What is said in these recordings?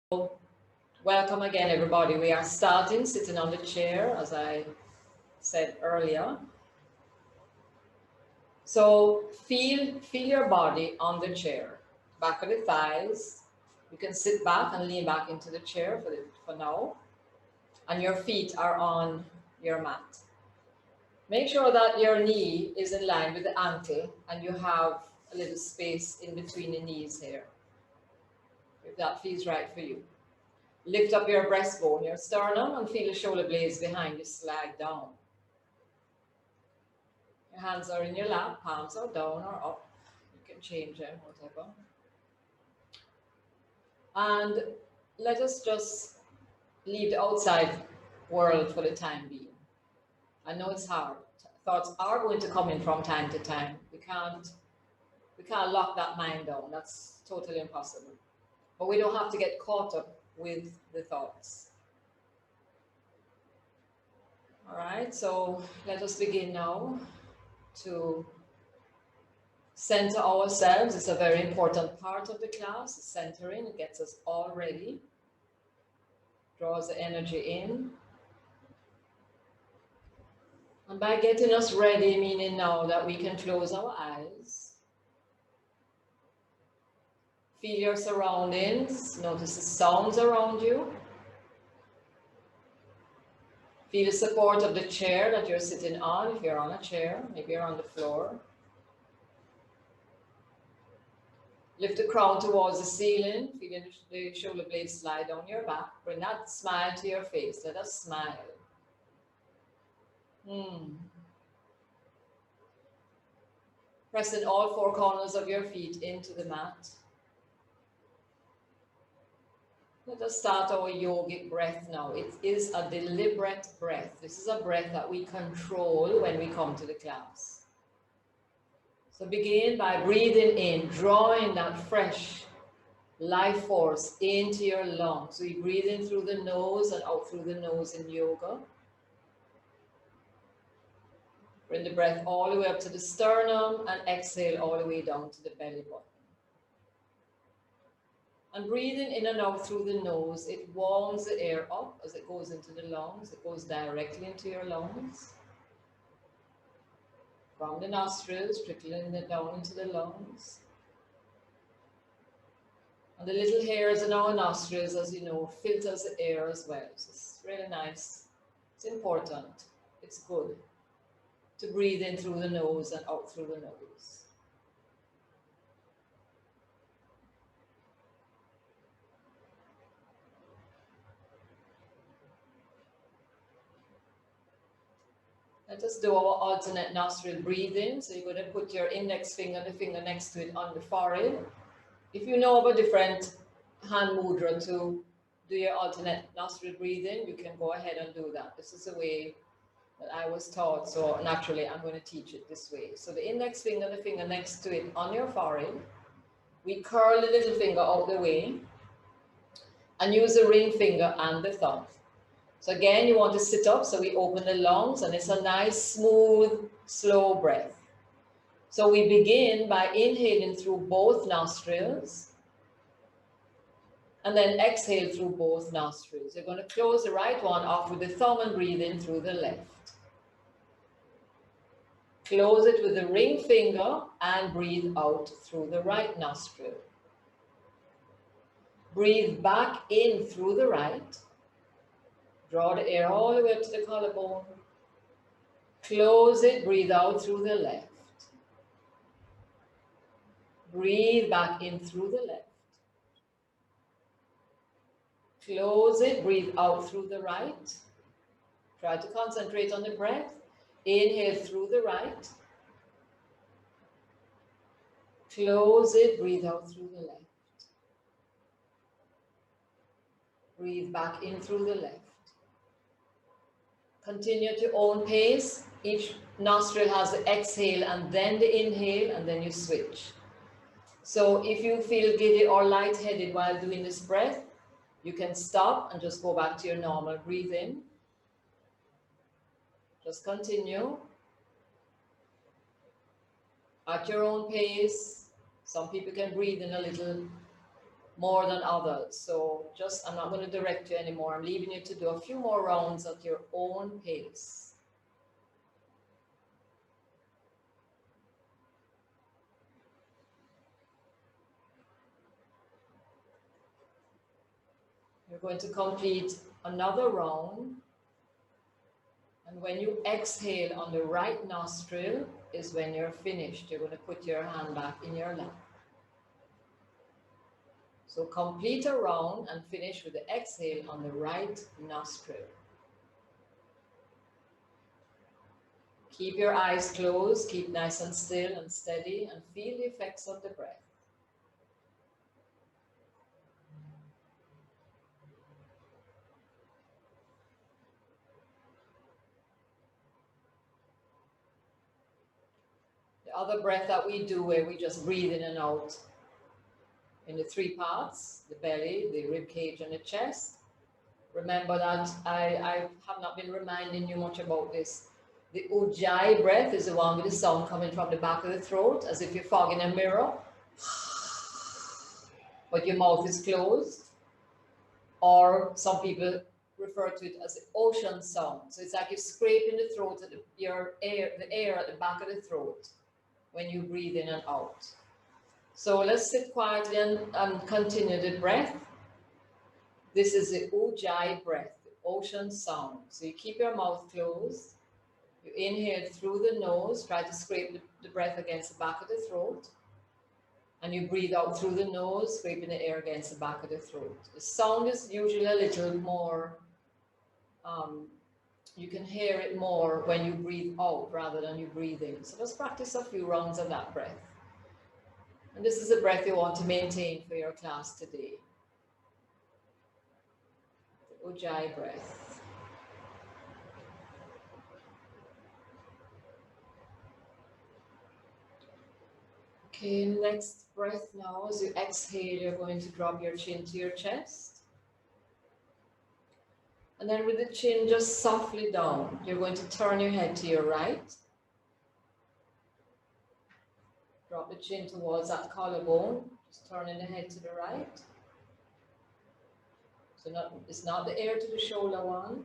Welcome again, everybody. We are starting sitting on the chair, as I said earlier. So feel your body on the chair, back of the thighs. You can sit back and lean back into the chair for now, and your feet are on your mat. Make sure that your knee is in line with the ankle, and you have a little space in between the knees here, if that feels right for you. Lift up your breastbone, your sternum, and feel the shoulder blades behind you slide down. Your hands are in your lap, palms are down or up. You can change them, whatever. And let us just leave the outside world for the time being. I know it's hard. Thoughts are going to come in from time to time. We can't lock that mind down. That's totally impossible. But we don't have to get caught up with the thoughts. All right, so let us begin now to center ourselves. It's a very important part of the class. Centering, it gets us all ready, draws the energy in. And by getting us ready, meaning now that we can close our eyes, feel your surroundings, notice the sounds around you. Feel the support of the chair that you're sitting on, if you're on a chair, maybe you're on the floor. Lift the crown towards the ceiling, feeling the shoulder blades slide down your back. Bring that smile to your face. Let us smile. Pressing all four corners of your feet into the mat. Let us start our yogic breath now. It is a deliberate breath. This is a breath that we control when we come to the class. So begin by breathing in, drawing that fresh life force into your lungs. So you breathe in through the nose and out through the nose in yoga. Bring the breath all the way up to the sternum and exhale all the way down to the belly button. And breathing in and out through the nose, it warms the air up as it goes into the lungs. It goes directly into your lungs. From the nostrils, trickling it down into the lungs. And the little hairs in our nostrils, as you know, filters the air as well. So it's really nice. It's important. It's good to breathe in through the nose and out through the nose. Let us do our alternate nostril breathing. So you're going to put your index finger, the finger next to it on the forehead. If you know of a different hand mudra to do your alternate nostril breathing, you can go ahead and do that. This is the way that I was taught, so naturally I'm going to teach it this way. So the index finger, the finger next to it on your forehead, we curl the little finger out the way and use the ring finger and the thumb. So again, you want to sit up, so we open the lungs and it's a nice, smooth, slow breath. So we begin by inhaling through both nostrils and then exhale through both nostrils. You're going to close the right one off with the thumb and breathe in through the left. Close it with the ring finger and breathe out through the right nostril. Breathe back in through the right. Draw the air all the way up to the collarbone. Close it, breathe out through the left. Breathe back in through the left. Close it, breathe out through the right. Try to concentrate on the breath. Inhale through the right. Close it, breathe out through the left. Breathe back in through the left. Continue at your own pace. Each nostril has the exhale and then the inhale, and then you switch. So if you feel giddy or lightheaded while doing this breath, you can stop and just go back to your normal breathing. Just continue at your own pace. Some people can breathe in a little more than others. So I'm not going to direct you anymore. I'm leaving you to do a few more rounds at your own pace. You're going to complete another round. And when you exhale on the right nostril is when you're finished. You're going to put your hand back in your lap. So complete a round and finish with the exhale on the right nostril. Keep your eyes closed, keep nice and still and steady, and feel the effects of the breath. The other breath that we do, where we just breathe in and out in the three parts, the belly, the rib cage, and the chest. Remember that I have not been reminding you much about this. The Ujjayi breath is the one with the sound coming from the back of the throat, as if you're fogging a mirror, but your mouth is closed. Or some people refer to it as the ocean sound. So it's like you're scraping the throat, the air at the back of the throat when you breathe in and out. So let's sit quietly and continue the breath. This is the Ujjayi breath, the ocean sound. So you keep your mouth closed. You inhale through the nose, try to scrape the breath against the back of the throat. And you breathe out through the nose, scraping the air against the back of the throat. The sound is usually a little more, you can hear it more when you breathe out rather than you breathe in. So let's practice a few rounds of that breath. And this is the breath you want to maintain for your class today. The Ujjayi breath. Okay, next breath now, as you exhale, you're going to drop your chin to your chest. And then with the chin just softly down, you're going to turn your head to your right. Drop the chin towards that collarbone, just turning the head to the right. So it's not the ear to the shoulder one.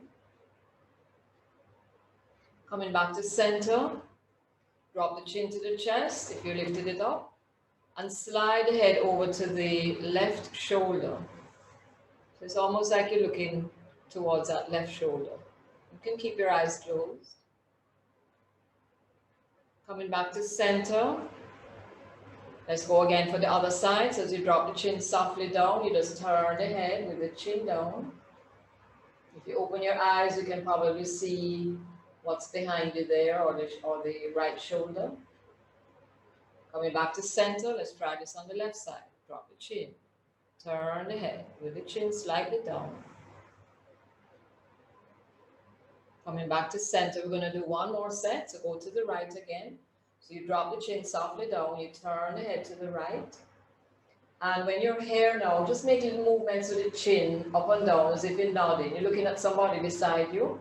Coming back to center, drop the chin to the chest if you lifted it up, and slide the head over to the left shoulder. So it's almost like you're looking towards that left shoulder. You can keep your eyes closed. Coming back to center. Let's go again for the other side. So as you drop the chin softly down, you just turn the head with the chin down. If you open your eyes, you can probably see what's behind you there, or the right shoulder. Coming back to center, let's try this on the left side. Drop the chin. Turn the head with the chin slightly down. Coming back to center, we're going to do one more set. So go to the right again. So you drop the chin softly down, you turn the head to the right. And when you're here now, just make little movements with the chin up and down as if you're nodding. You're looking at somebody beside you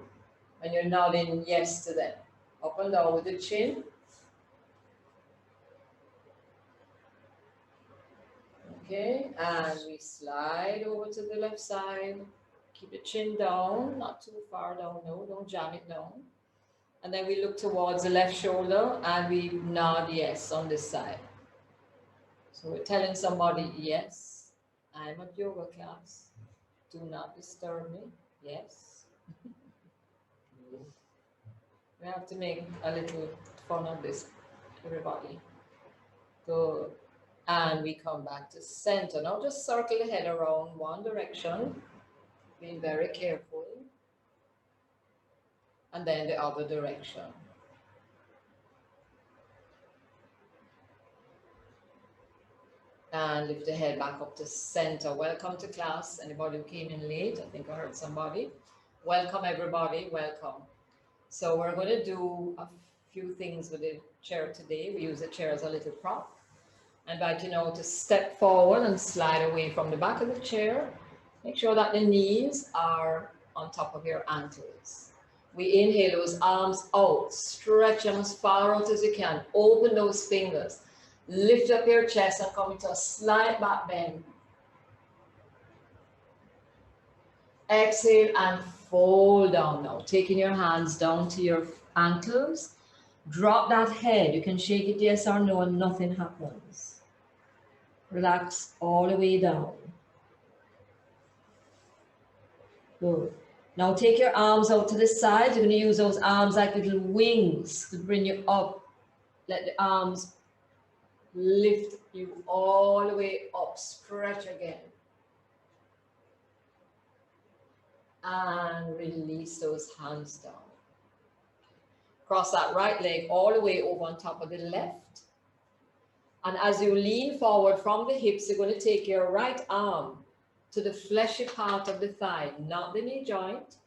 and you're nodding yes to them. Up and down with the chin. Okay, and we slide over to the left side. Keep the chin down, not too far down, no, don't jam it down. And then we look towards the left shoulder and we nod yes on this side. So we're telling somebody, yes, I'm at yoga class. Do not disturb me. Yes. We have to make a little fun of this, everybody. Good. And we come back to center. Now just circle the head around one direction, being very careful. And then the other direction. And lift the head back up to center. Welcome to class. Anybody who came in late, I think I heard somebody. Welcome everybody, welcome. So we're going to do a few things with the chair today. We use the chair as a little prop. I invite you now to step forward and slide away from the back of the chair. Make sure that the knees are on top of your ankles. We inhale those arms out, stretch them as far out as you can. Open those fingers. Lift up your chest and come into a slight back bend. Exhale and fold down now. Taking your hands down to your ankles. Drop that head. You can shake it yes or no and nothing happens. Relax all the way down. Good. Now take your arms out to the side. You're going to use those arms like little wings to bring you up. Let the arms lift you all the way up. Stretch again. And release those hands down. Cross that right leg all the way over on top of the left. And as you lean forward from the hips, you're going to take your right arm to the fleshy part of the thigh, not the knee joint,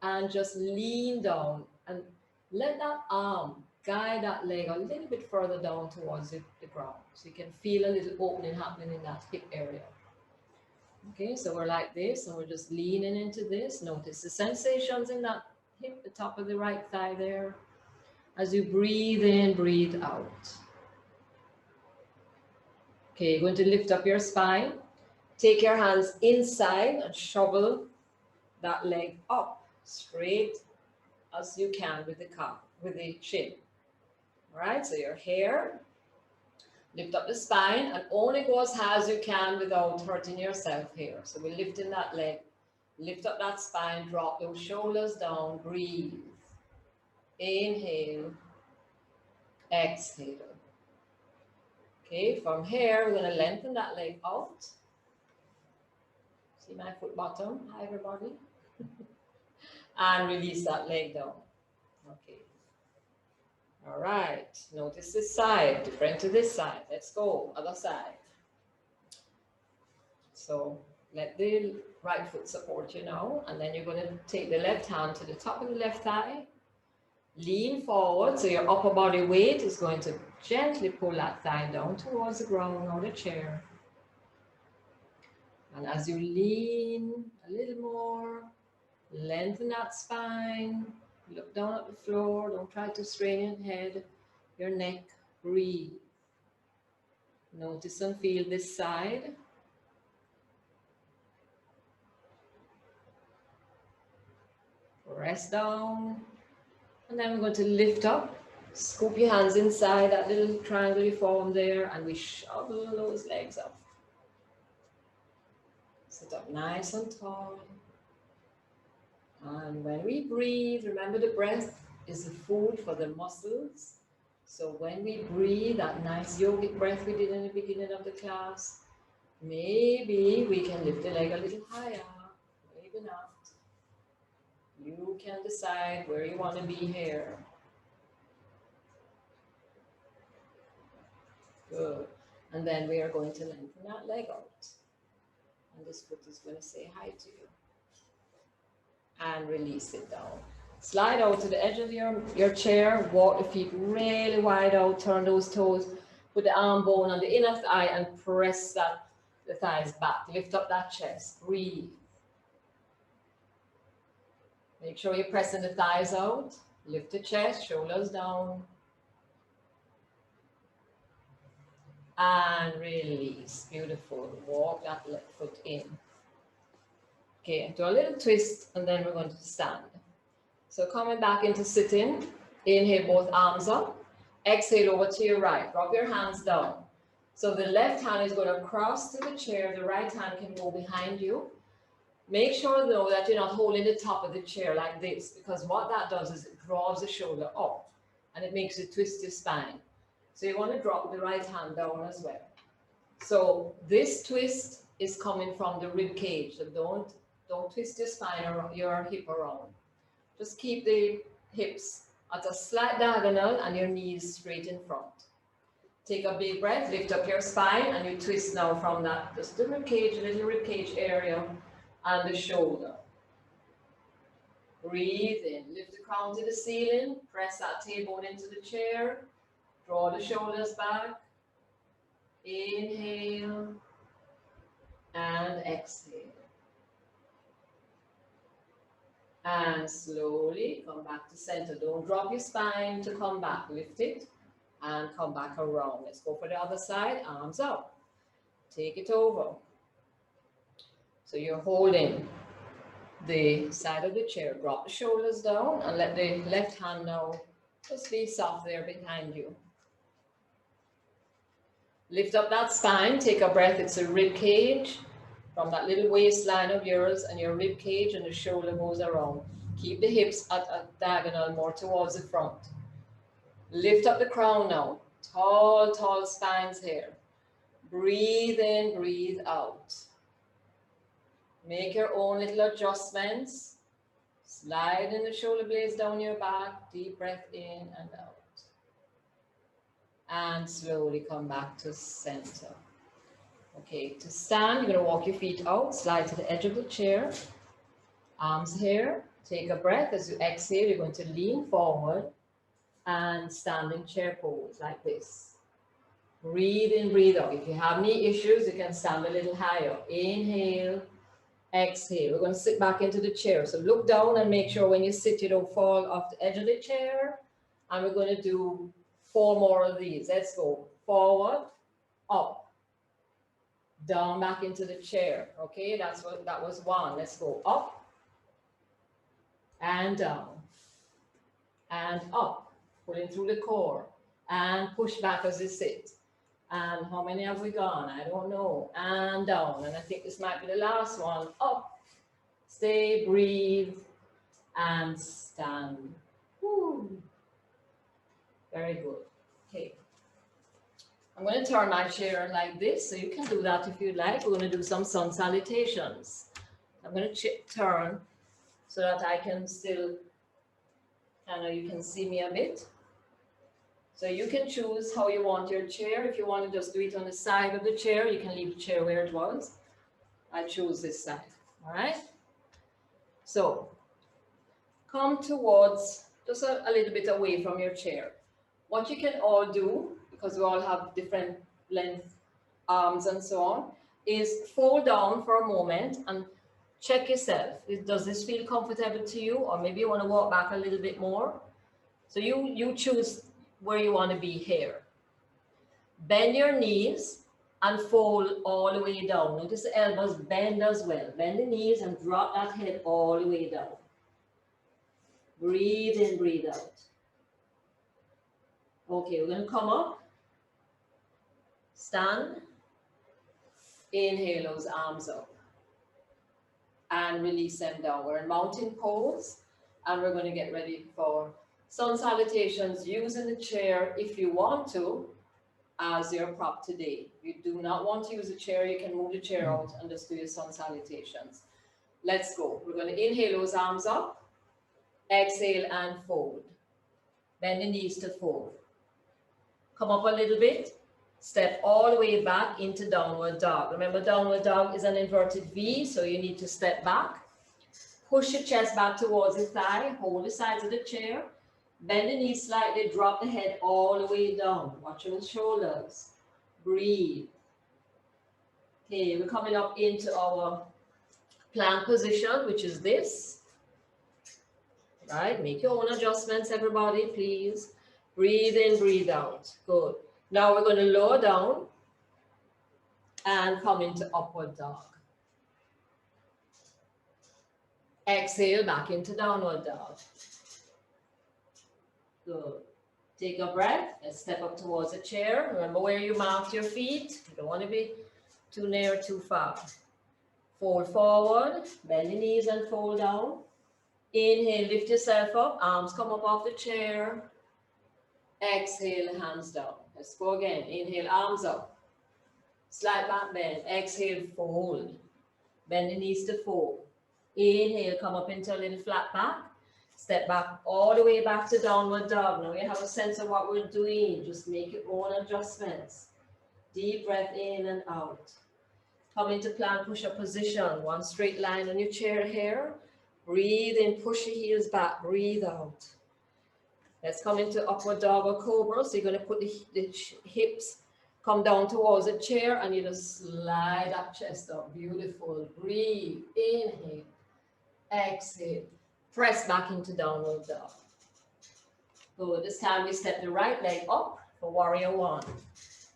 and just lean down and let that arm guide that leg a little bit further down towards the ground. So you can feel a little opening happening in that hip area. Okay, so we're like this, and we're just leaning into this. Notice the sensations in that hip, the top of the right thigh there. As you breathe in, breathe out. Okay, you're going to lift up your spine. Take your hands inside and shovel that leg up straight as you can with the calf, with the shin. All right, so you're here. Lift up the spine and only go as high as you can without hurting yourself here. So we're lifting that leg. Lift up that spine, drop those shoulders down, breathe. Inhale, exhale. Okay, from here, we're going to lengthen that leg out. See my foot bottom? Hi, everybody. And release that leg down. Okay. All right. Notice this side, different to this side. Let's go. Other side. So let the right foot support you now. And then you're going to take the left hand to the top of the left thigh. Lean forward. So your upper body weight is going to gently pull that thigh down towards the ground or the chair. And as you lean a little more, lengthen that spine, look down at the floor, don't try to strain your head, your neck, breathe. Notice and feel this side. Press down, and then we're going to lift up, scoop your hands inside that little triangle you formed there, and we shovel those legs up. Sit up nice and tall. And when we breathe, remember the breath is the food for the muscles. So when we breathe, that nice yogic breath we did in the beginning of the class, maybe we can lift the leg a little higher, maybe not. You can decide where you want to be here. Good. And then we are going to lengthen that leg out. And this foot is going to say hi to you. And release it down. Slide out to the edge of your chair. Walk the feet really wide out. Turn those toes. Put the arm bone on the inner thigh and press the thighs back. Lift up that chest. Breathe. Make sure you're pressing the thighs out. Lift the chest, shoulders down. And release. Beautiful. Walk that left foot in. Okay, do a little twist and then we're going to stand. So coming back into sitting. Inhale, both arms up. Exhale over to your right. Drop your hands down. So the left hand is going to cross to the chair. The right hand can go behind you. Make sure though that you're not holding the top of the chair like this, because what that does is it draws the shoulder up and it makes you twist your spine. So you want to drop the right hand down as well. So this twist is coming from the rib cage. So don't twist your spine or your hip around. Just keep the hips at a slight diagonal and your knees straight in front. Take a big breath, lift up your spine, and you twist now from that, just the rib cage, little rib cage area, and the shoulder. Breathe in, lift the crown to the ceiling, press that tailbone into the chair, draw the shoulders back, inhale, and exhale. And slowly come back to center. Don't drop your spine to come back. Lift it and come back around. Let's go for the other side. Arms up. Take it over. So you're holding the side of the chair. Drop the shoulders down and let the left hand now just be soft there behind you. Lift up that spine, take a breath. It's a rib cage from that little waistline of yours, and your rib cage and the shoulder goes around. Keep the hips at a diagonal more towards the front. Lift up the crown now. Tall, tall spines here. Breathe in, breathe out. Make your own little adjustments. Slide in the shoulder blades down your back. Deep breath in and out. And slowly come back to center. Okay, to stand, you're going to walk your feet out. Slide to the edge of the chair. Arms here. Take a breath. As you exhale, you're going to lean forward and stand in chair pose like this. Breathe in, breathe out. If you have any issues, you can stand a little higher. Inhale, exhale. We're going to sit back into the chair. So look down and make sure when you sit, you don't fall off the edge of the chair. And we're going to do 4 more of these. Let's go. Forward, up, down, back into the chair. Okay, that was 1. Let's go up and down and up, pulling through the core, and push back as you sit. And how many have we gone? I don't know. And down. And I think this might be the last one. Up, stay, breathe, and stand. Woo. Very good. Okay. I'm going to turn my chair like this, so you can do that if you like. We're going to do some sun salutations. I'm going to turn so that I can still, you can see me a bit. So you can choose how you want your chair. If you want to just do it on the side of the chair, you can leave the chair where it was. I choose this side, all right? So come towards, just a little bit away from your chair. What you can all do, because we all have different length arms and so on, is fold down for a moment and check yourself. Does this feel comfortable to you? Or maybe you want to walk back a little bit more. So you choose where you want to be here. Bend your knees and fold all the way down. Notice the elbows bend as well. Bend the knees and drop that head all the way down. Breathe in, breathe out. Okay, we're going to come up. Stand. Inhale those arms up. And release them down. We're in mountain pose. And we're going to get ready for sun salutations using the chair if you want to as your prop today. If you do not want to use the chair, you can move the chair out and just do your sun salutations. Let's go. We're going to inhale those arms up. Exhale and fold. Bend the knees to fold. Come up a little bit. Step all the way back into downward dog. Remember, downward dog is an inverted V, so you need to step back. Push your chest back towards the thigh. Hold the sides of the chair. Bend the knees slightly. Drop the head all the way down. Watch your shoulders. Breathe. Okay, we're coming up into our plank position, which is this. Right, make your own adjustments, everybody, please. Breathe in, breathe out. Good. Now we're going to lower down and come into upward dog. Exhale back into downward dog. Good. Take a breath and step up towards a chair. Remember where you marked your feet. You don't want to be too near or too far. Fold forward, bend the knees and fold down. Inhale, lift yourself up. Arms come up off the chair. Exhale, hands down. Let's go again. Inhale, arms up. Slight back bend. Exhale, fold. Bend the knees to fold. Inhale, come up into a little flat back. Step back all the way back to downward dog. Now you have a sense of what we're doing. Just make your own adjustments. Deep breath in and out. Come into plank push-up position. One straight line on your chair here. Breathe in, push your heels back. Breathe out. Let's come into upward dog or cobra. So you're going to put the hips, come down towards the chair, and you just slide that chest up. Beautiful. Breathe. Inhale. Exhale. Press back into downward dog. Good. This time we step the right leg up for warrior one.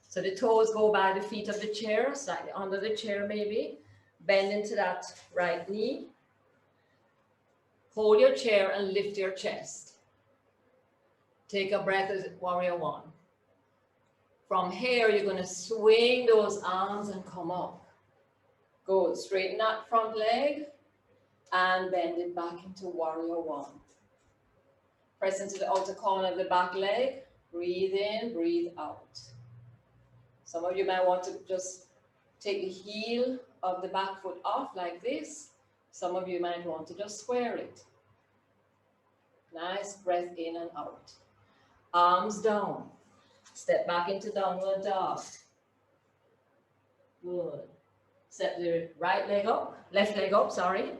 So the toes go by the feet of the chair, slightly under the chair maybe. Bend into that right knee. Hold your chair and lift your chest. Take a breath as warrior one. From here, you're going to swing those arms and come up. Good. Straighten that front leg and bend it back into warrior one. Press into the outer corner of the back leg. Breathe in, breathe out. Some of you might want to just take the heel of the back foot off like this. Some of you might want to just square it. Nice breath in and out. Arms down. Step back into downward dog. Good. Step the right leg up, left leg up, sorry.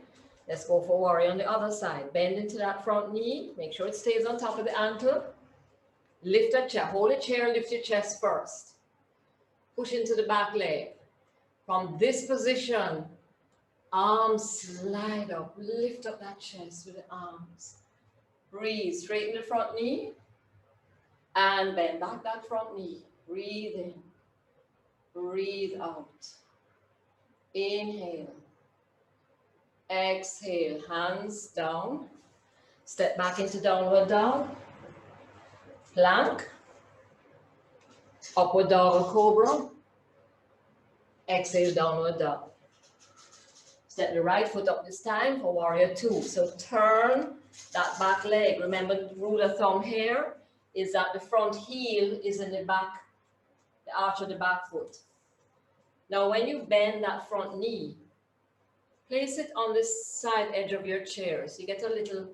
Let's go for warrior on the other side. Bend into that front knee. Make sure it stays on top of the ankle. Lift a chair. Hold a chair, lift your chest first. Push into the back leg. From this position, arms slide up. Lift up that chest with the arms. Breathe. Straighten the front knee. And bend back that front knee. Breathe in. Breathe out. Inhale. Exhale. Hands down. Step back into downward dog. Plank. Upward dog or cobra. Exhale, downward dog. Step the right foot up this time for warrior two. So turn that back leg. Remember, the rule of thumb here is that the front heel is in the back, the arch of the back foot. Now, when you bend that front knee, place it on the side edge of your chair so you get a little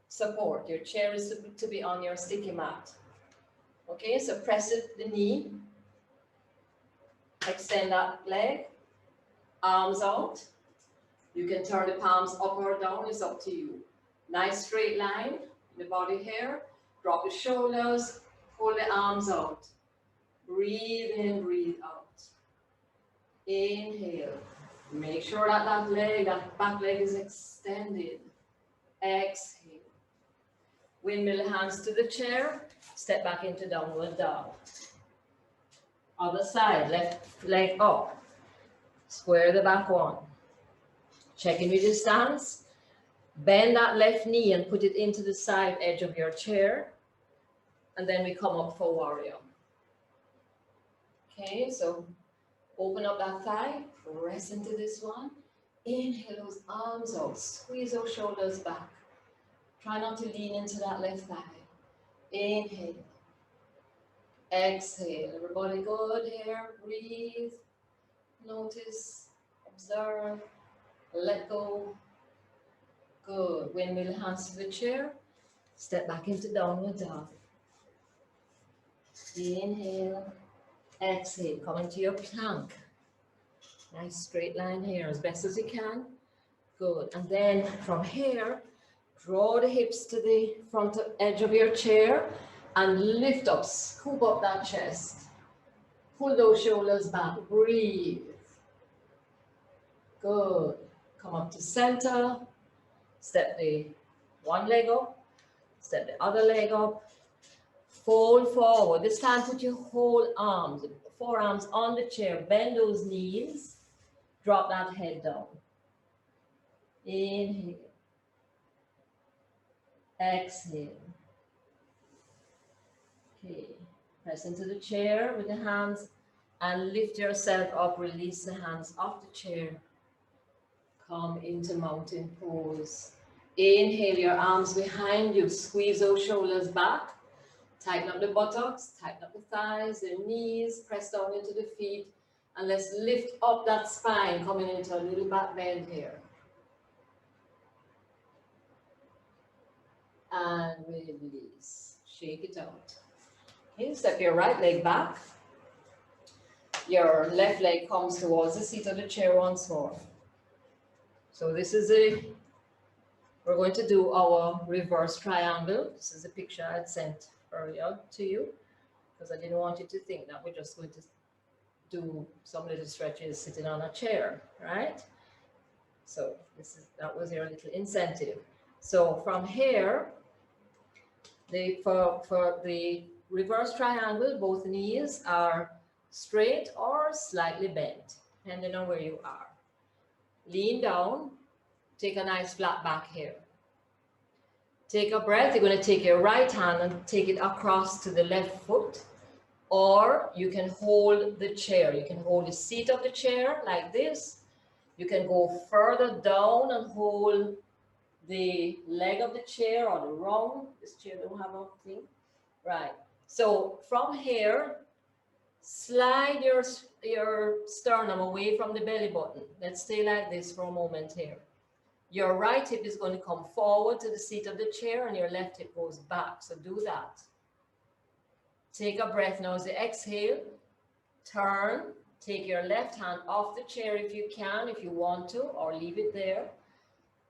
support. Your chair is to be on your sticky mat. Okay, so press it, the knee. Extend that leg. Arms out. You can turn the palms up or down, it's up to you. Nice straight line in the body here. Drop the shoulders, hold the arms out. Breathe in, breathe out. Inhale. Make sure that that back leg is extended. Exhale. Windmill hands to the chair. Step back into downward dog. Other side, left leg up. Square the back one. Check in with your stance. Bend that left knee and put it into the side edge of your chair. And then we come up for warrior. Okay, so open up that thigh. Press into this one. Inhale those arms out. Squeeze those shoulders back. Try not to lean into that left thigh. Inhale. Exhale. Everybody good here. Breathe. Notice. Observe. Let go. Good. Windmill hands to the chair. Step back into downward dog. Inhale. Exhale. Come into your plank. Nice straight line here as best as you can. Good. And then from here, draw the hips to the front edge of your chair and lift up, scoop up that chest. Pull those shoulders back. Breathe. Good. Come up to center. Step the one leg up. Step the other leg up. Fold forward. This time put your whole arms, forearms on the chair. Bend those knees. Drop that head down. Inhale. Exhale. Okay. Press into the chair with the hands and lift yourself up. Release the hands off the chair. Come into mountain pose. Inhale your arms behind you. Squeeze those shoulders back. Tighten up the buttocks. Tighten up the thighs, the knees. Press down into the feet. And let's lift up that spine, coming into a little back bend here. And release. Shake it out. Okay, step your right leg back. Your left leg comes towards the seat of the chair once more. So this is we're going to do our reverse triangle. This is a picture I had sent earlier to you because I didn't want you to think that we're just going to do some little stretches sitting on a chair, right? So that was your little incentive. So from here, for the reverse triangle, both knees are straight or slightly bent, depending on where you are. Lean down, take a nice flat back here. Take a breath. You're going to take your right hand and take it across to the left foot. Or you can hold the chair. You can hold the seat of the chair like this. You can go further down and hold the leg of the chair or the rung. This chair don't have a thing. Right. So from here, slide your sternum away from the belly button. Let's stay like this for a moment here. Your right hip is going to come forward to the seat of the chair and your left hip goes back. So do that. Take a breath now as you exhale. Turn. Take your left hand off the chair if you can, if you want to, or leave it there.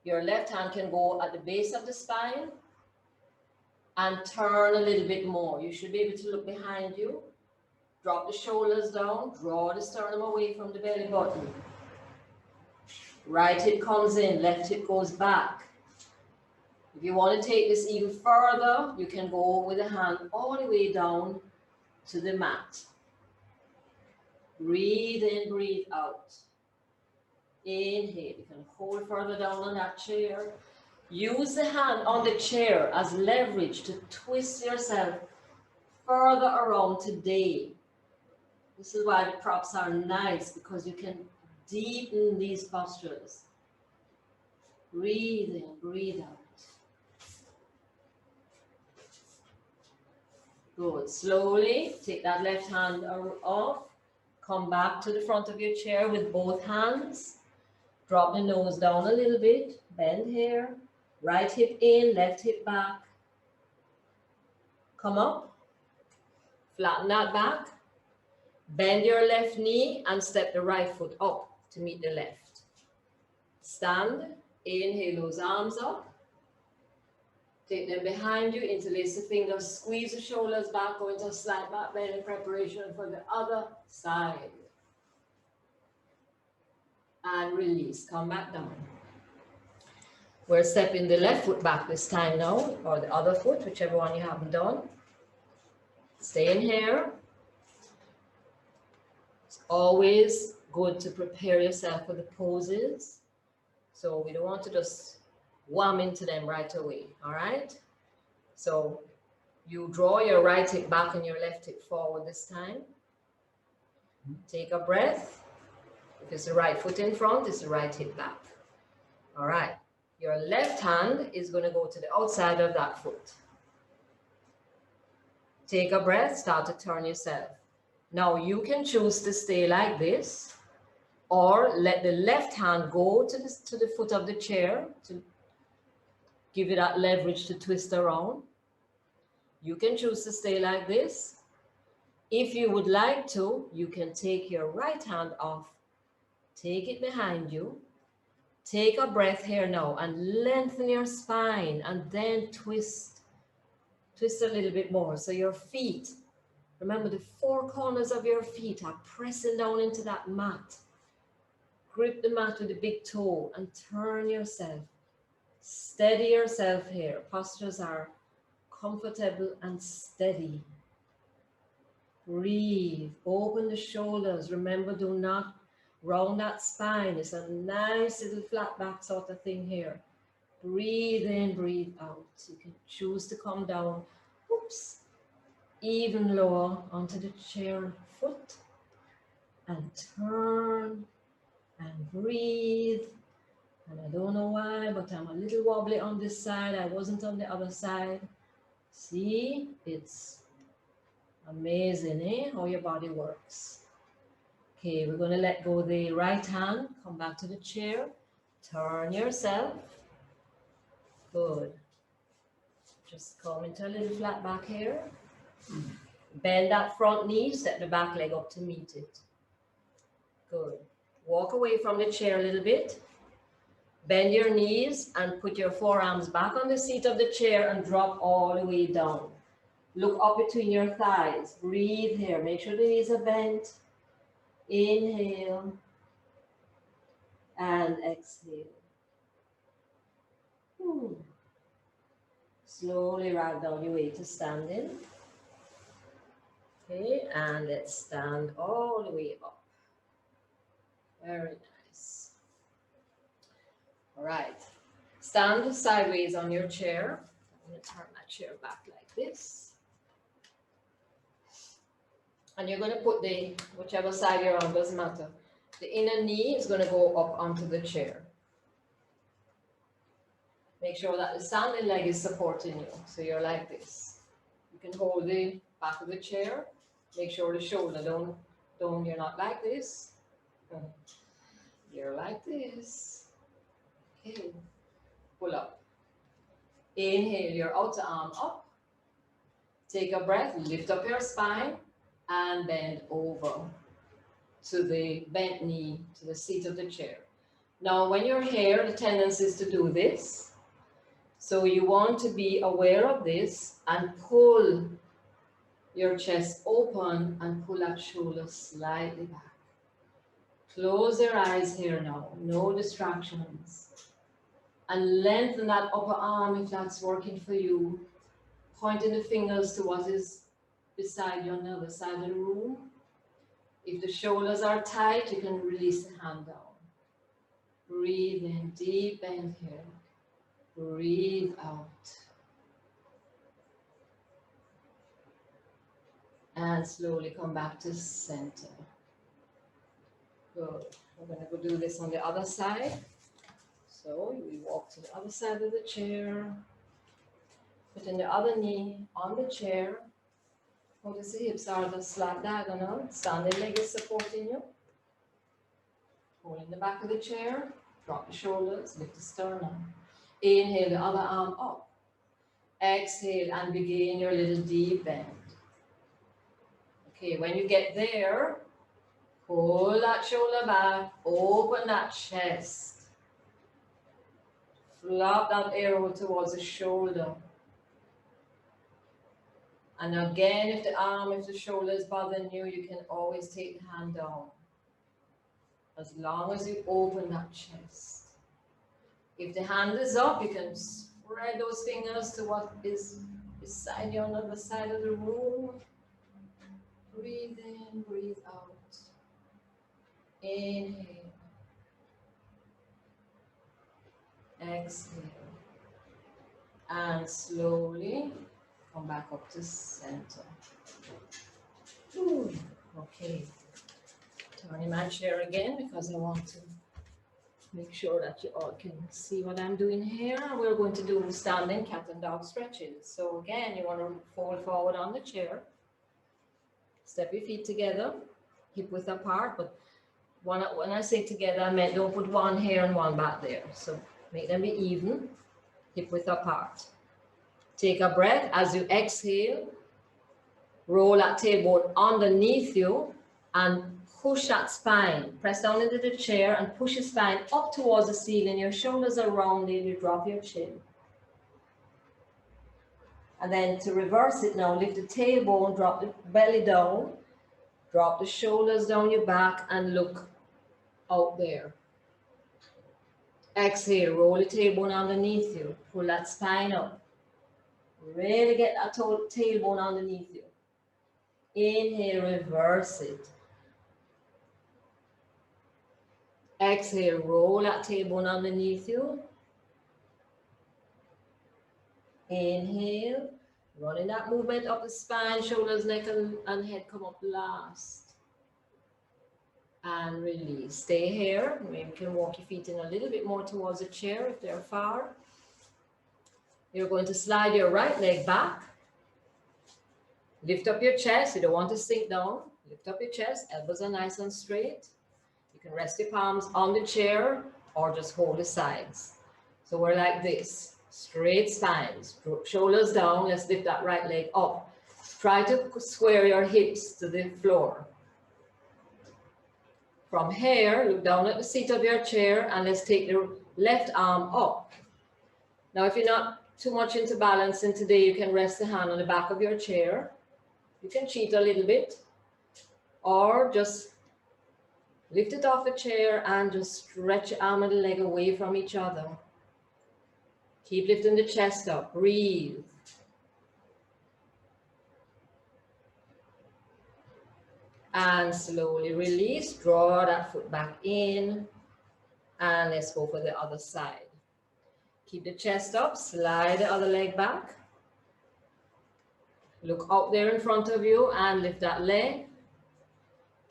Your left hand can go at the base of the spine and turn a little bit more. You should be able to look behind you. Drop the shoulders down. Draw the sternum away from the belly button. Right hip comes in, left hip goes back. If you want to take this even further, you can go with the hand all the way down to the mat. Breathe in, breathe out. Inhale. You can hold further down on that chair. Use the hand on the chair as leverage to twist yourself further around today. This is why the props are nice, because you can deepen these postures. Breathe in, breathe out. Good. Slowly take that left hand off. Come back to the front of your chair with both hands. Drop the nose down a little bit. Bend here. Right hip in, left hip back. Come up. Flatten that back. Bend your left knee and step the right foot up to meet the left. Stand. Inhale those arms up. Take them behind you, interlace the fingers, squeeze the shoulders back, go into a slight back bend in preparation for the other side. And release, come back down. We're stepping the left foot back this time now, or the other foot, whichever one you haven't done. Stay in here. It's always good to prepare yourself for the poses. So we don't want to just wham into them right away, all right? So you draw your right hip back and your left hip forward this time. Take a breath. If it's the right foot in front, it's the right hip back. All right. Your left hand is going to go to the outside of that foot. Take a breath, start to turn yourself. Now you can choose to stay like this, or let the left hand go to the foot of the chair to give you that leverage to twist around. You can choose to stay like this. If you would like to, you can take your right hand off, take it behind you, take a breath here now and lengthen your spine and then twist a little bit more. So your feet, remember the four corners of your feet are pressing down into that mat. Grip the mat with the big toe and turn yourself. Steady yourself here. Postures are comfortable and steady. Breathe. Open the shoulders. Remember, do not round that spine. It's a nice little flat back sort of thing here. Breathe in, breathe out. You can choose to come down, oops, even lower onto the chair foot and turn and breathe. And I don't know why, but I'm a little wobbly on this side. I wasn't on the other side. See, it's amazing, eh? How your body works. Okay, we're going to let go the right hand. Come back to the chair. Turn yourself. Good. Just come into a little flat back here. Bend that front knee. Step the back leg up to meet it. Good. Walk away from the chair a little bit. Bend your knees and put your forearms back on the seat of the chair and drop all the way down. Look up between your thighs. Breathe here. Make sure the knees are bent. Inhale and exhale. Slowly round down your way to standing. Okay, and let's stand all the way up. Very nice. All right. Stand sideways on your chair. I'm going to turn my chair back like this. And you're going to put the, whichever side you're on, doesn't matter. The inner knee is going to go up onto the chair. Make sure that the standing leg is supporting you. So you're like this. You can hold the back of the chair. Make sure the shoulder you're not like this. You're like this. Okay. Pull up. Inhale your outer arm up. Take a breath, lift up your spine, and bend over to the bent knee, to the seat of the chair. Now, when you're here, the tendency is to do this. So you want to be aware of this and pull your chest open and pull that shoulder slightly back. Close your eyes here now, no distractions. And lengthen that upper arm if that's working for you. Pointing the fingers to what is beside you on the other side of the room. If the shoulders are tight, you can release the hand down. Breathe in, deep bend here. Breathe out. And slowly come back to center. Good. We're going to go do this on the other side. So we walk to the other side of the chair. Putting the other knee on the chair. Notice the hips are the slight diagonal. Standing leg is supporting you. Holding the back of the chair. Drop the shoulders, lift the sternum. Inhale the other arm up. Exhale and begin your little deep bend. Okay, when you get there, pull that shoulder back, open that chest. Flop that arrow towards the shoulder. And again, if the shoulder is bothering you, you can always take the hand down. As long as you open that chest. If the hand is up, you can spread those fingers to what is beside you on the other side of the room. Breathe in, breathe out. Inhale. Exhale. And slowly come back up to center. Ooh, okay. Turning my chair again because I want to make sure that you all can see what I'm doing here. We're going to do standing cat and dog stretches. So again, you want to fold forward on the chair. Step your feet together, hip width apart. But when I say together, I meant don't put one here and one back there. So make them be even, hip width apart. Take a breath. As you exhale, roll that tailbone underneath you and push that spine. Press down into the chair and push your spine up towards the ceiling. Your shoulders are rounded. You drop your chin. And then to reverse it now, lift the tailbone, drop the belly down, drop the shoulders down your back and look out there. Exhale, roll the tailbone underneath you. Pull that spine up. Really get that tailbone underneath you. Inhale, reverse it. Exhale, roll that tailbone underneath you. Inhale, running that movement up the spine, shoulders, neck, and head come up last. And release. Stay here. Maybe you can walk your feet in a little bit more towards the chair if they're far. You're going to slide your right leg back. Lift up your chest. You don't want to sink down. Lift up your chest. Elbows are nice and straight. You can rest your palms on the chair or just hold the sides. So we're like this. Straight spines. Shoulders down. Let's lift that right leg up. Try to square your hips to the floor. From here, look down at the seat of your chair and let's take the left arm up. Now, if you're not too much into balancing today, you can rest the hand on the back of your chair. You can cheat a little bit or just lift it off the chair and just stretch your arm and the leg away from each other. Keep lifting the chest up. Breathe. And slowly release. Draw that foot back in. And let's go for the other side. Keep the chest up, slide the other leg back. Look out there in front of you and lift that leg.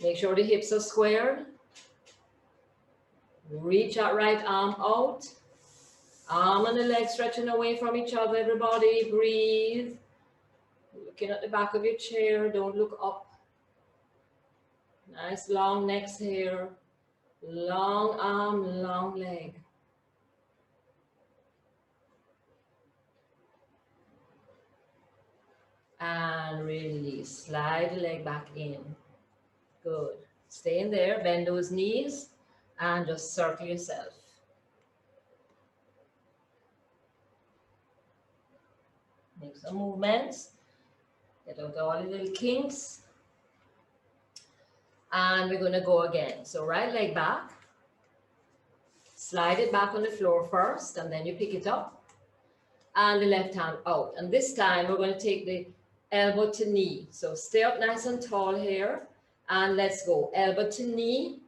Make sure the hips are squared. Reach that right arm out. Arm and the leg stretching away from each other, everybody. Breathe. Looking at the back of your chair, don't look up. Nice long necks here. Long arm, long leg. And release. Slide the leg back in. Good. Stay in there, bend those knees, and just circle yourself. Make some movements. Get out all the little kinks. And we're going to go again. So right leg back. Slide it back on the floor first, and then you pick it up. And the left hand out. And this time we're going to take the elbow to knee. So stay up nice and tall here. And let's go. Elbow to knee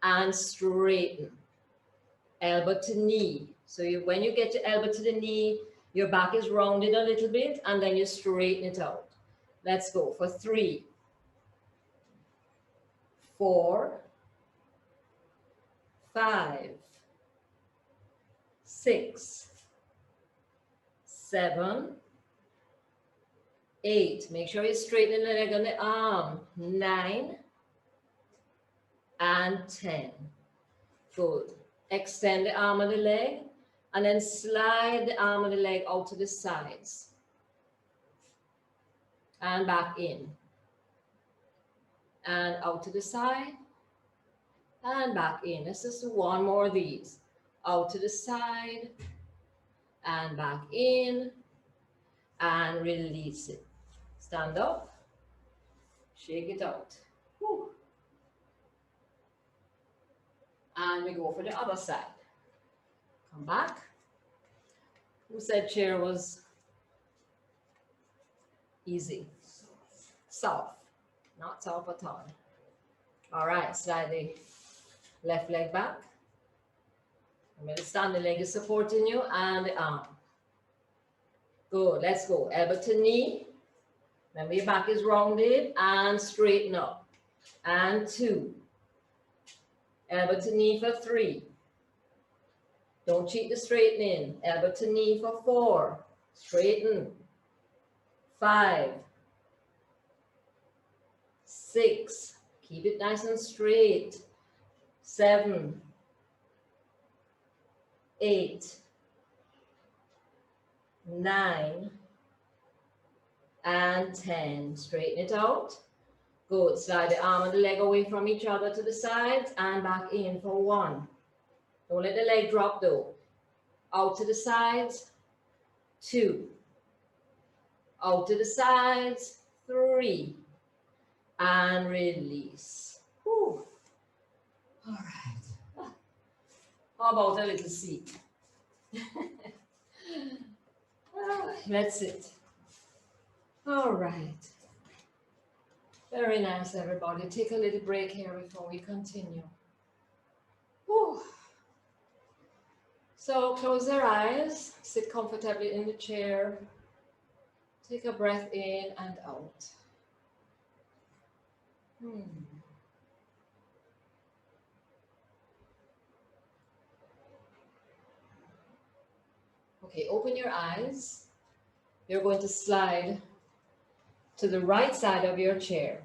and straighten. Elbow to knee. So when you get your elbow to the knee, your back is rounded a little bit, and then you straighten it out. Let's go for 3, 4, 5, 6, 7, 8. Make sure you straighten the leg on the arm. 9 and 10. Good. Extend the arm and the leg, and then slide the arm and the leg out to the sides. And back in. And out to the side. And back in. Let's just do one more of these. Out to the side. And back in. And release it. Stand up. Shake it out. Whew. And we go for the other side. Come back. Who said chair was easy? Soft. Not soft at all. All right, slide the left leg back. Remember, standing leg is supporting you, and the arm. Good, let's go. Elbow to knee. Remember, your back is rounded, and straighten up. And 2. Elbow to knee for 3. Don't cheat the straightening. Elbow to knee for 4. Straighten. 5. 6. Keep it nice and straight. 7. 8. 9. And 10. Straighten it out. Good. Slide the arm and the leg away from each other to the sides and back in for 1. Don't let the leg drop though. Out to the sides. 2. Out to the sides. 3. And release. Whew. All right. How about a little seat? That's it. All right. Very nice, everybody. Take a little break here before we continue. Whew. So close your eyes, sit comfortably in the chair, take a breath in and out. Okay, open your eyes. You're going to slide to the right side of your chair.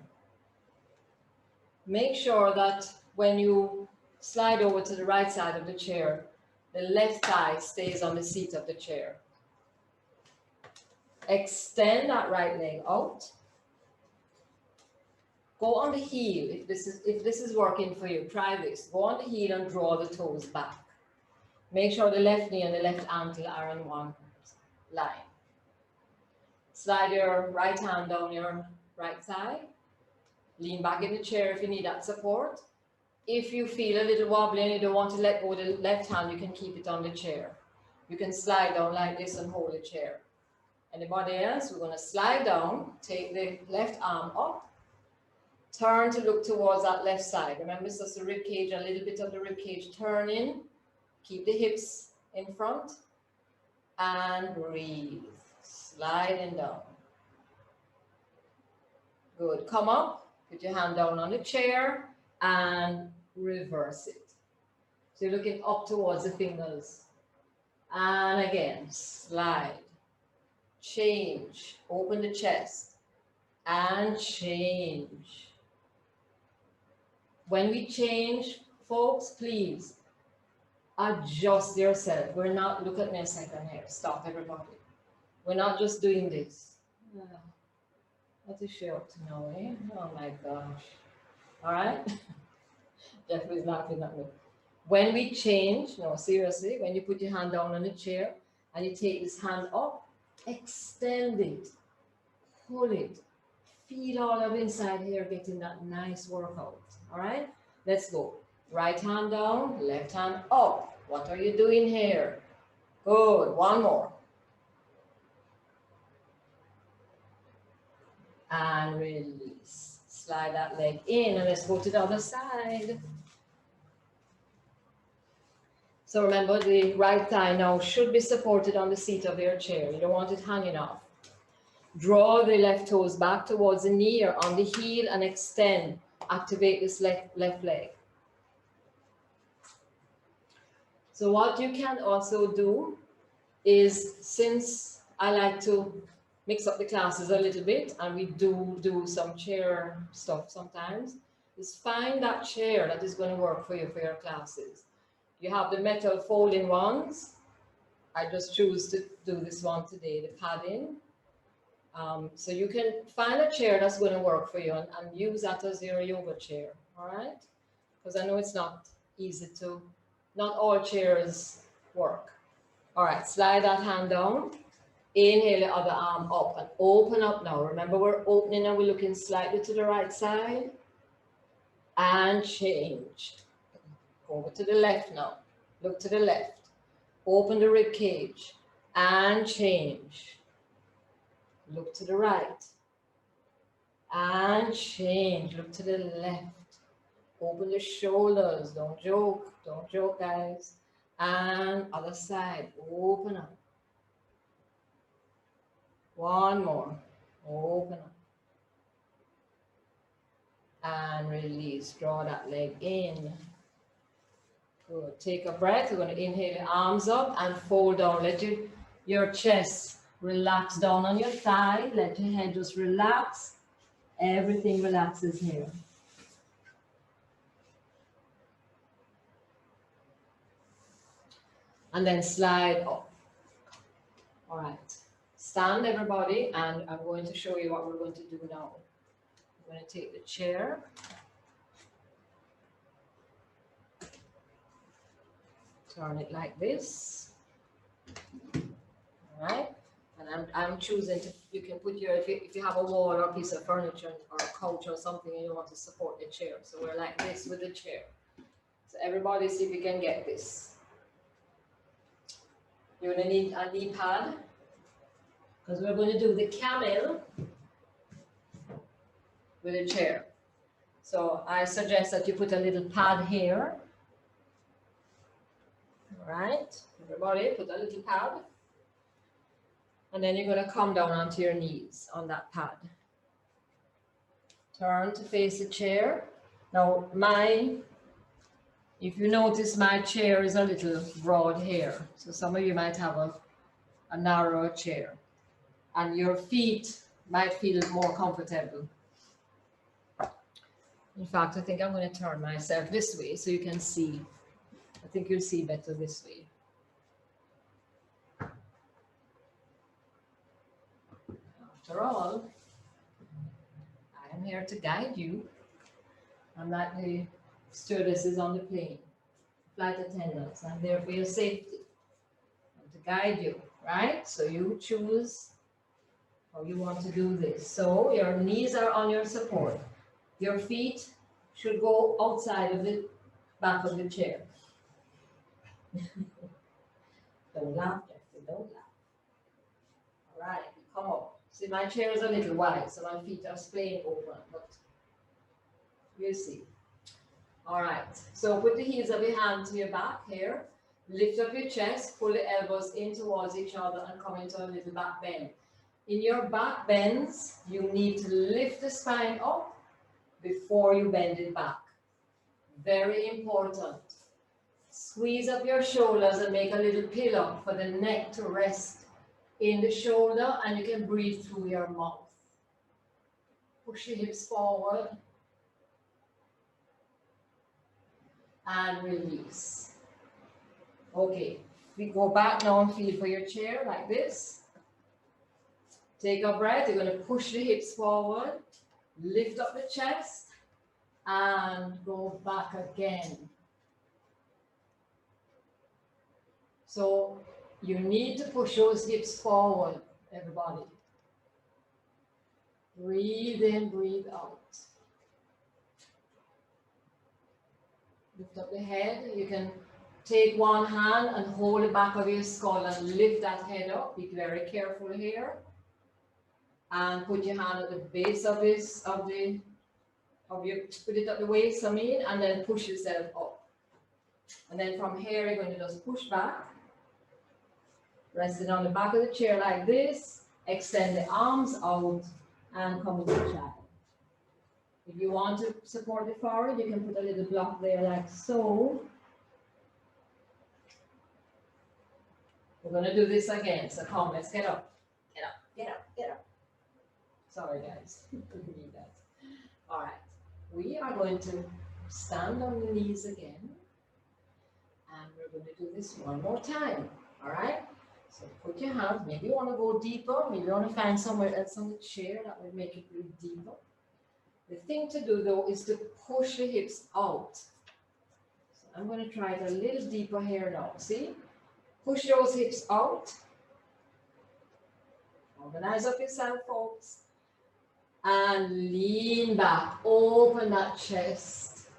Make sure that when you slide over to the right side of the chair, the left thigh stays on the seat of the chair. Extend that right leg out. Go on the heel. If this is working for you, try this. Go on the heel and draw the toes back. Make sure the left knee and the left ankle are on one line. Slide your right hand down your right thigh. Lean back in the chair if you need that support. If you feel a little wobbly and you don't want to let go of the left hand, you can keep it on the chair. You can slide down like this and hold the chair. Anybody else? We're going to slide down, take the left arm up, turn to look towards that left side. Remember, it's just the rib cage, a little bit of the rib cage turning. Keep the hips in front. and breathe. Sliding down. Good. Come up, put your hand down on the chair and reverse it. So you're looking up towards the fingers. And again, slide. Change. Open the chest. And change. When we change, folks, please adjust yourself. We're not, look at me a second here. Stop, everybody. We're not just doing this. What is she up to now, eh? Oh my gosh. All right? Jeffrey's laughing at me. When we change, no, seriously, when you put your hand down on the chair and you take this hand up, extend it, pull it, feel all of inside here getting that nice workout. All right? Let's go. Right hand down, left hand up. What are you doing here? Good. One more. And release. Slide that leg in and let's go to the other side. So remember, the right thigh now should be supported on the seat of your chair. You don't want it hanging off. Draw the left toes back towards the knee or on the heel and extend. Activate this left leg. So what you can also do is, since I like to mix up the classes a little bit and we do some chair stuff sometimes, is find that chair that is going to work for you for your classes. You have the metal folding ones. I just choose to do this one today, the padding. So you can find a chair that's going to work for you and use that as your yoga chair, all right? Because I know it's not easy to, not all chairs work. All right, slide that hand down. Inhale the other arm up and open up now. Remember, we're opening and we're looking slightly to the right side. And change. Over to the left now. Look to the left. Open the rib cage and change. Look to the right and change. Look to the left. Open the shoulders. Don't joke, guys. And other side. Open up. One more. Open up. And release. Draw that leg in. Good. Take a breath. We're going to inhale the arms up and fold down. Let your chest relax down on your thigh. Let your head just relax. Everything relaxes here. And then slide up. All right. Stand, everybody, and I'm going to show you what we're going to do now. I'm going to take the chair. Turn it like this. All right. And I'm choosing to, you can put your, if you have a wall or a piece of furniture or a couch or something and you want to support the chair. So we're like this with the chair. So everybody see if you can get this. You're going to need a knee pad because we're going to do the camel with a chair. So I suggest that you put a little pad here. All right, everybody put a little pad. And then you're going to come down onto your knees on that pad. Turn to face the chair. Now if you notice, my chair is a little broad here. So some of you might have a narrower chair. And your feet might feel more comfortable. In fact, I think I'm going to turn myself this way so you can see. I think you'll see better this way. After all, I am here to guide you. I'm like the stewardesses on the plane, flight attendants. I'm there for your safety and to guide you, right? So you choose how you want to do this. So your knees are on your support. Your feet should go outside of the back of the chair. Don't laugh, Jeffrey, don't laugh. All right, come up. See, my chair is a little wide, so my feet are splaying open, but you'll see. All right, so put the heels of your hand to your back here. Lift up your chest, pull the elbows in towards each other and come into a little back bend. In your back bends, you need to lift the spine up before you bend it back. Very important. Squeeze up your shoulders and make a little pillow for the neck to rest in the shoulder, and you can breathe through your mouth. Push your hips forward and release. Okay, we go back now and feel for your chair like this. Take a breath. You're going to push the hips forward, lift up the chest, and go back again. So you need to push those hips forward, everybody. Breathe in, breathe out. Lift up the head. You can take one hand and hold the back of your skull and lift that head up. Be very careful here. And put your hand at the base of this, put it at the waist, and then push yourself up. And then from here, you're going to just push back. Resting on the back of the chair like this. Extend the arms out and come into child. If you want to support the forehead, you can put a little block there like so. We're going to do this again. So come, let's get up. Get up, get up, get up. Sorry guys, couldn't read that. All right, we are going to stand on the knees again. And we're going to do this one more time. All right? So put your hands, maybe you want to go deeper, maybe you want to find somewhere else on the chair that will make it really deeper. The thing to do though is to push the hips out. So I'm going to try it a little deeper here now. See? Push those hips out. Organize up yourself, folks. And lean back. Open that chest.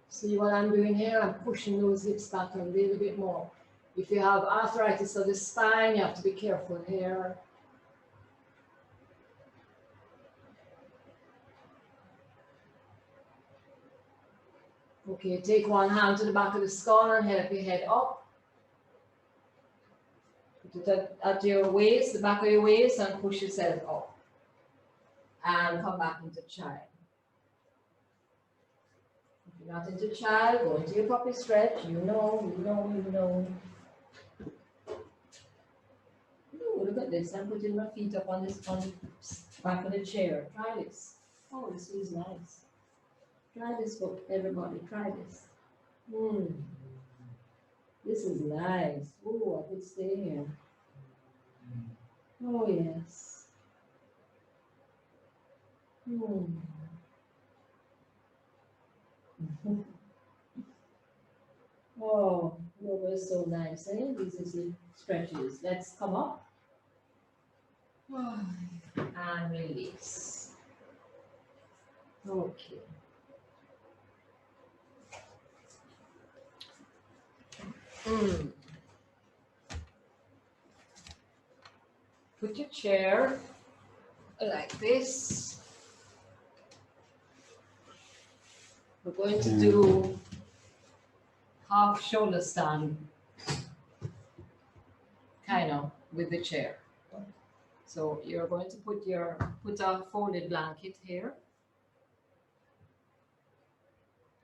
See what I'm doing here? I'm pushing those hips back a little bit more. If you have arthritis of the spine, you have to be careful here. Okay, take one hand to the back of the skull and help your head up. Put it at your waist, the back of your waist, and push yourself up. And come back into child. If you're not into child, go into your puppy stretch. You know. Ooh, look at this. I'm putting my feet up on the back of the chair. Try this. Oh, this is nice. Try this, for everybody. Try this. This is nice. Oh, I could stay here. Oh, yes. Oh, yoga is so nice, eh? These are the stretches. Let's come up. And release. Okay. Put your chair like this. We're going to do half shoulder stand, kind of, with the chair. So you're going to put a folded blanket here.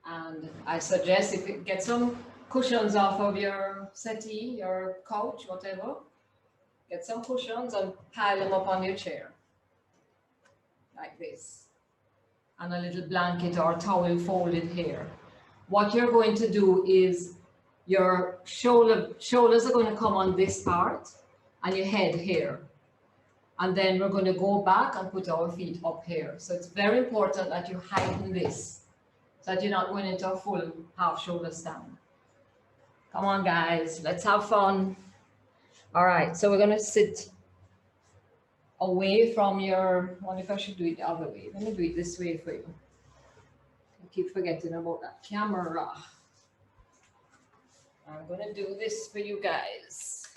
And I suggest if you get some cushions off of your settee, your couch, whatever, get some cushions and pile them up on your chair, like this. And a little blanket or towel folded here. What you're going to do is your shoulders are going to come on this part and your head here. And then we're going to go back and put our feet up here. So it's very important that you heighten this so that you're not going into a full half shoulder stand. Come on, guys, let's have fun. All right, so we're going to sit away from your, I wonder if I should do it the other way. Let me do it this way for you. I keep forgetting about that camera. I'm going to do this for you guys.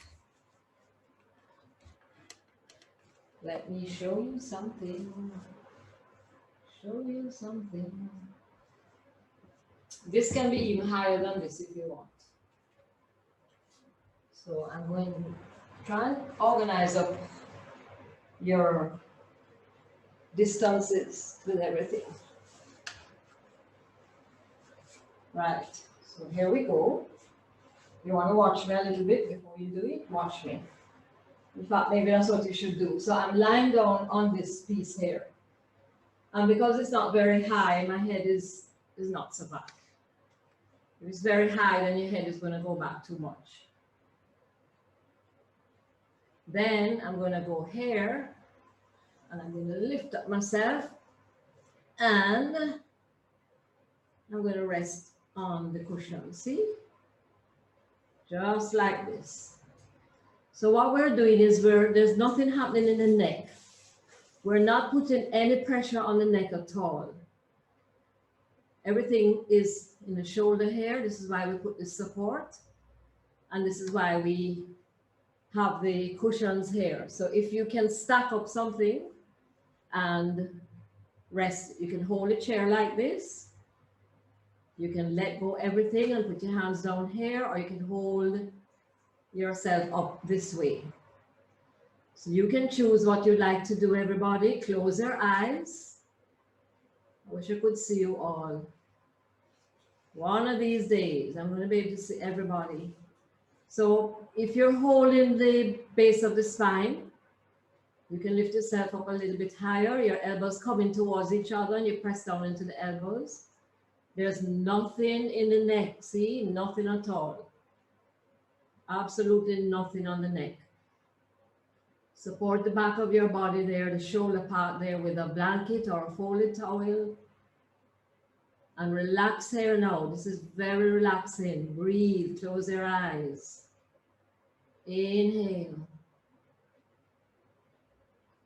Let me show you something. Show you something. This can be even higher than this if you want. So I'm going to try and organize up your distances with everything. Right, so here we go. You want to watch me a little bit before you do it? Watch me. In fact, maybe that's what you should do. So I'm lying down on this piece here. And because it's not very high, my head is not so back. If it's very high, then your head is going to go back too much. Then I'm going to go here, and I'm going to lift up myself, and I'm going to rest on the cushion. See? Just like this. So what we're doing is there's nothing happening in the neck. We're not putting any pressure on the neck at all. Everything is in the shoulder here. This is why we put the support. And this is why we have the cushions here. So if you can stack up something and rest, you can hold a chair like this. You can let go everything and put your hands down here, or you can hold yourself up this way. So you can choose what you'd like to do, everybody. Close your eyes. I wish I could see you all. One of these days, I'm going to be able to see everybody. So if you're holding the base of the spine, you can lift yourself up a little bit higher. Your elbows coming towards each other, and you press down into the elbows. There's nothing in the neck, see? Nothing at all. Absolutely nothing on the neck. Support the back of your body there, the shoulder part there with a blanket or a folded towel. And relax here now. This is very relaxing. Breathe, close your eyes. Inhale.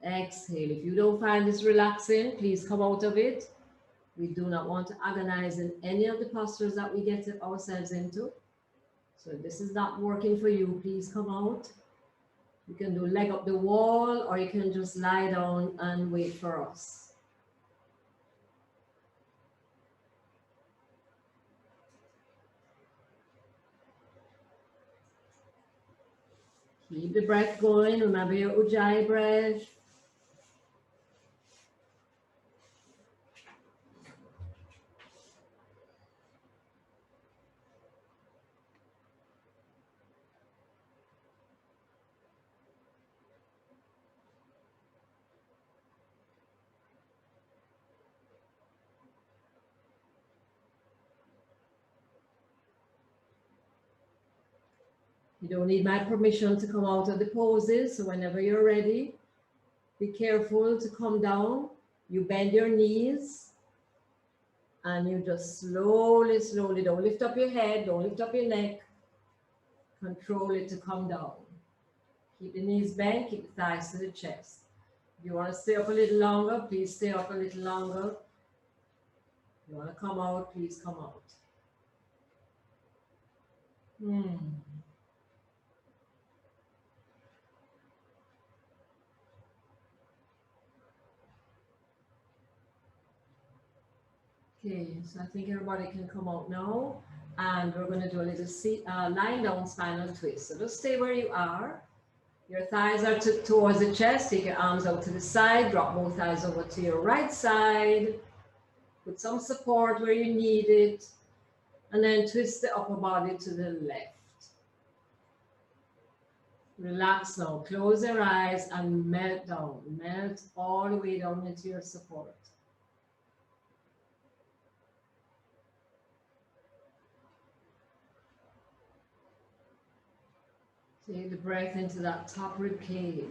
Exhale. If you don't find this relaxing, please come out of it. We do not want to agonize in any of the postures that we get ourselves into. So if this is not working for you, please come out. You can do leg up the wall, or you can just lie down and wait for us. Keep the breath going. Remember your Ujjayi breath. You don't need my permission to come out of the poses. So whenever you're ready, be careful to come down. You bend your knees and you just slowly, slowly, don't lift up your head, don't lift up your neck. Control it to come down. Keep the knees bent, keep the thighs to the chest. If you want to stay up a little longer, please stay up a little longer. If you want to come out, please come out. Okay, so I think everybody can come out now, and we're going to do a little lying down spinal twist. So just stay where you are. Your thighs are towards the chest. Take your arms out to the side. Drop both thighs over to your right side. Put some support where you need it. And then twist the upper body to the left. Relax now. Close your eyes and melt down. Melt all the way down into your support. Take the breath into that top rib cage.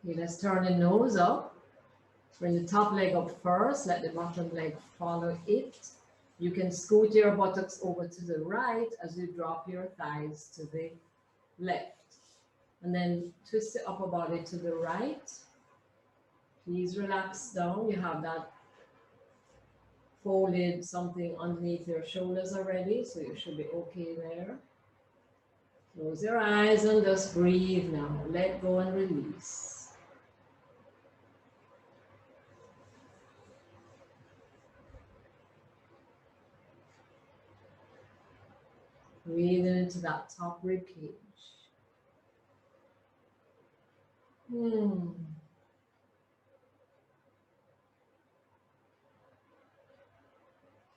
Okay, let's turn the nose up. Bring the top leg up first. Let the bottom leg follow it. You can scoot your buttocks over to the right as you drop your thighs to the left. And then twist the upper body to the right. Please relax down. You have that folded something underneath your shoulders already, so you should be okay there. Close your eyes and just breathe now. Let go and release. Breathing into that top rib cage.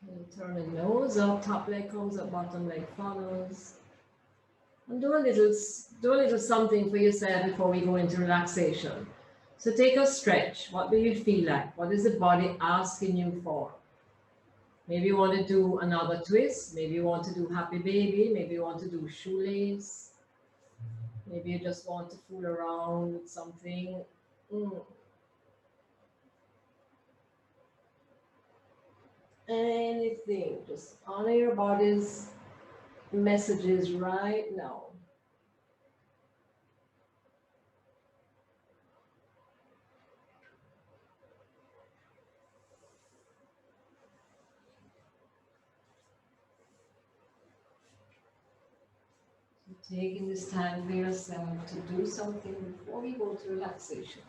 Okay, turn the nose up, top leg comes up, bottom leg follows. And do a little something for yourself before we go into relaxation. So take a stretch. What do you feel like? What is the body asking you for? Maybe you want to do another twist. Maybe you want to do happy baby. Maybe you want to do shoelace. Maybe you just want to fool around with something. Anything. Just honor your body's messages right now. So taking this time for yourself to do something before we go to relaxation.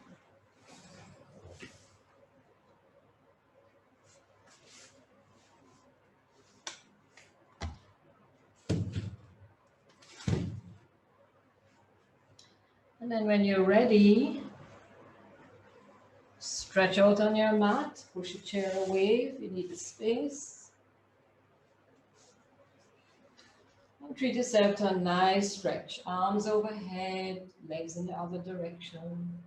And then when you're ready, stretch out on your mat, push a chair away if you need the space. And treat yourself to a nice stretch. Arms overhead, legs in the other direction.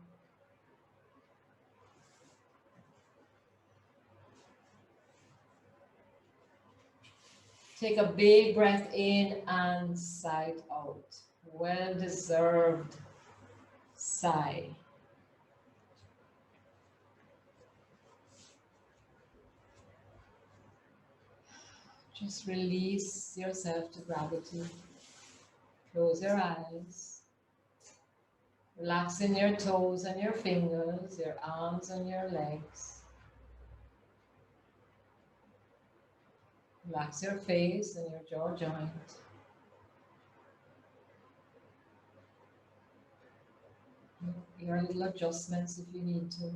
Take a big breath in and sigh out. Well-deserved sigh. Just release yourself to gravity. Close your eyes. Relaxing your toes and your fingers, your arms and your legs. Relax your face and your jaw joint. Your little adjustments if you need to.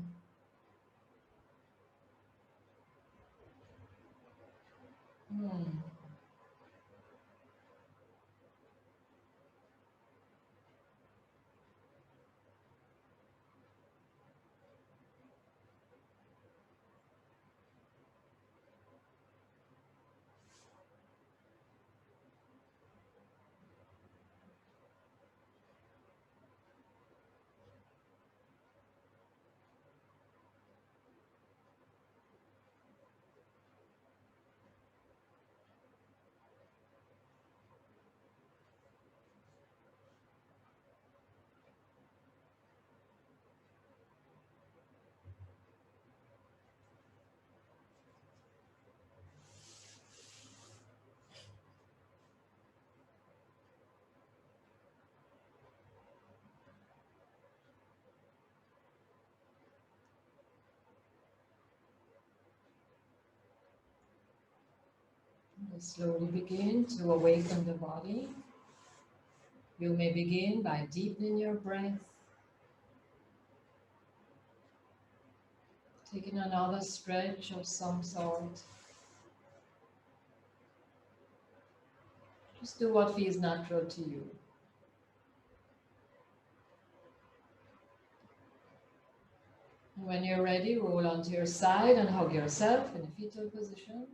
Slowly begin to awaken the body. You may begin by deepening your breath. Taking another stretch of some sort. Just do what feels natural to you. And when you're ready, roll onto your side and hug yourself in a fetal position.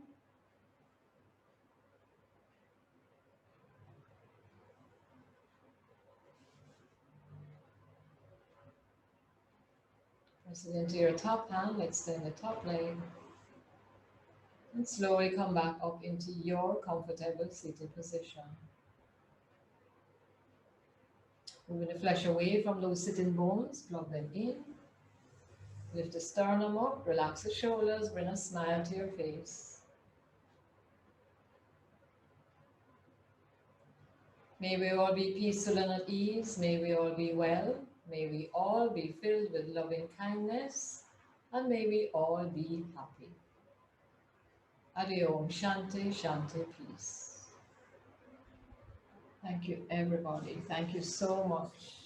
Press it into your top hand, extend the top leg. And slowly come back up into your comfortable seated position. Moving the flesh away from low sitting bones, plug them in. Lift the sternum up, relax the shoulders, bring a smile to your face. May we all be peaceful and at ease. May we all be well. May we all be filled with loving kindness. And may we all be happy. Adi Om Shanti, Shanti, peace. Thank you, everybody. Thank you so much.